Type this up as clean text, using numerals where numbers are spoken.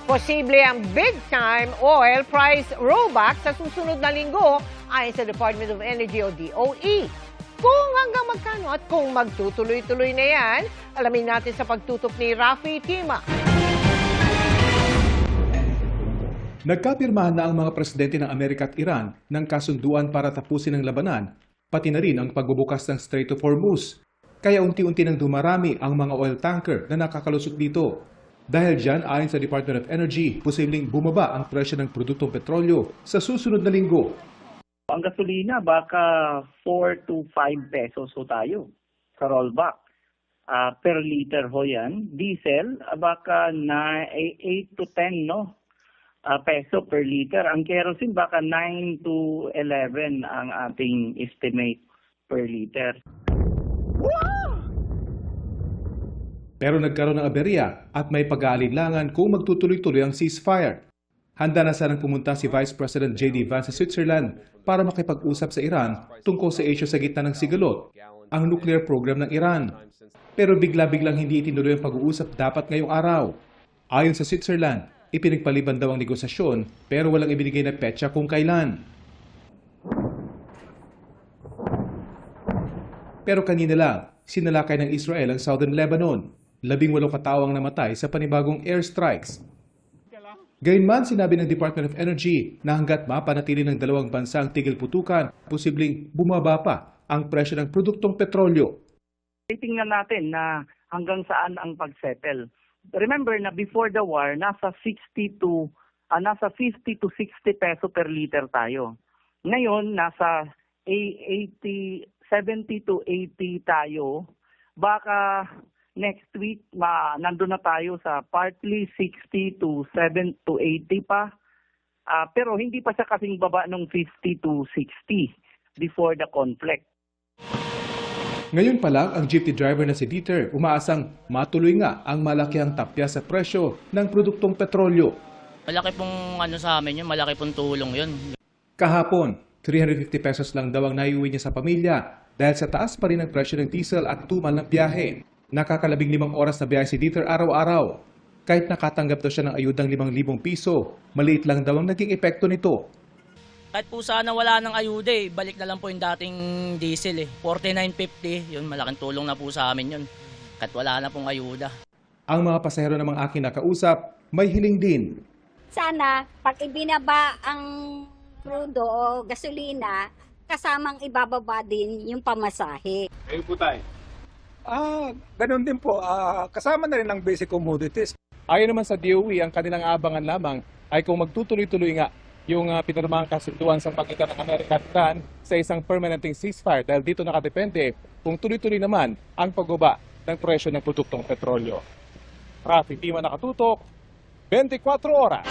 Posible ang big-time oil price rollback sa susunod na linggo ayon sa Department of Energy o DOE. Kung hanggang magkano at kung magtutuloy-tuloy na yan, alamin natin sa pagtutok ni Rafi Tima. Nagkapirmahan na ang mga presidente ng Amerika at Iran ng kasunduan para tapusin ang labanan, pati na rin ang pagbubukas ng Strait of Hormuz. Kaya unti-unti nang dumarami ang mga oil tanker na nakakalusot dito. Dahil dyan, ayon sa Department of Energy, posibleng bumaba ang presyo ng produktong petrolyo sa susunod na linggo. Ang gasolina, baka 4 to 5 pesos ho tayo sa rollback. Per liter ho yan. Diesel, baka 8 to 10 peso per liter. Ang kerosene, baka 9 to 11 ang ating estimate per liter. Pero nagkaroon ng aberya at may pag-aalinlangan kung magtutuloy-tuloy ang ceasefire. Handa na sanang pumunta si Vice President J.D. Vance sa Switzerland para makipag-usap sa Iran tungkol sa issue sa gitna ng sigalot, ang nuclear program ng Iran. Pero bigla-biglang hindi itinuloy ang pag-uusap dapat ngayong araw. Ayon sa Switzerland, ipinagpaliban daw ang negosasyon pero walang ibinigay na petsa kung kailan. Pero kanina lang, sinalakay ng Israel ang Southern Lebanon. 18 katao ang namatay sa panibagong airstrikes. Gayunman, sinabi ng Department of Energy na hanggat mapanatili ng dalawang bansa ang tigil putukan, posibleng bumaba pa ang presyo ng produktong petrolyo. Tingnan natin na hanggang saan ang pag-settle. Remember na before the war, nasa 50 to 60 peso per liter tayo. Ngayon, nasa 70 to 80 tayo. Baka next week, nandun na tayo sa partly 60 to 7 to 80 pa. Pero hindi pa siya kasing baba ng 50 to 60 before the conflict. Ngayon pa lang, ang jeepney driver na si Dieter umaasang matuloy nga ang malakihang tapya sa presyo ng produktong petrolyo. Malaki pong sa amin yun, malaki pong tulong yun. Kahapon, 350 pesos lang daw ang naiuwi niya sa pamilya dahil sa taas pa rin ang presyo ng diesel at tumal ng biyahe. Nakakalabing 5 oras na biyahe si Dieter araw-araw. Kahit nakatanggap daw siya ng ayudang 5,000 piso, maliit lang daw ang naging epekto nito. Kahit po sana wala ng ayuda balik na lang po yung dating diesel 49.50, yun malaking tulong na po sa amin yun. Kahit wala na pong ayuda. Ang mga pasahero namang aking nakausap, may hiling din. Sana, pag ibinaba ang crudo o gasolina, kasamang ibababa din yung pamasahe. Ayun po tayo. Ganun din po. Kasama na rin ang basic commodities. Ayon naman sa DOE, ang kanilang abangan lamang ay kung magtutuloy-tuloy nga yung pinirmahang kasunduan sa pagitan ng Amerika at Iran sa isang permanenteng ceasefire dahil dito nakadepende kung tuloy-tuloy naman ang pagbaba ng presyo ng produktong petrolyo. Rafi Tima, nakatutok, 24 oras.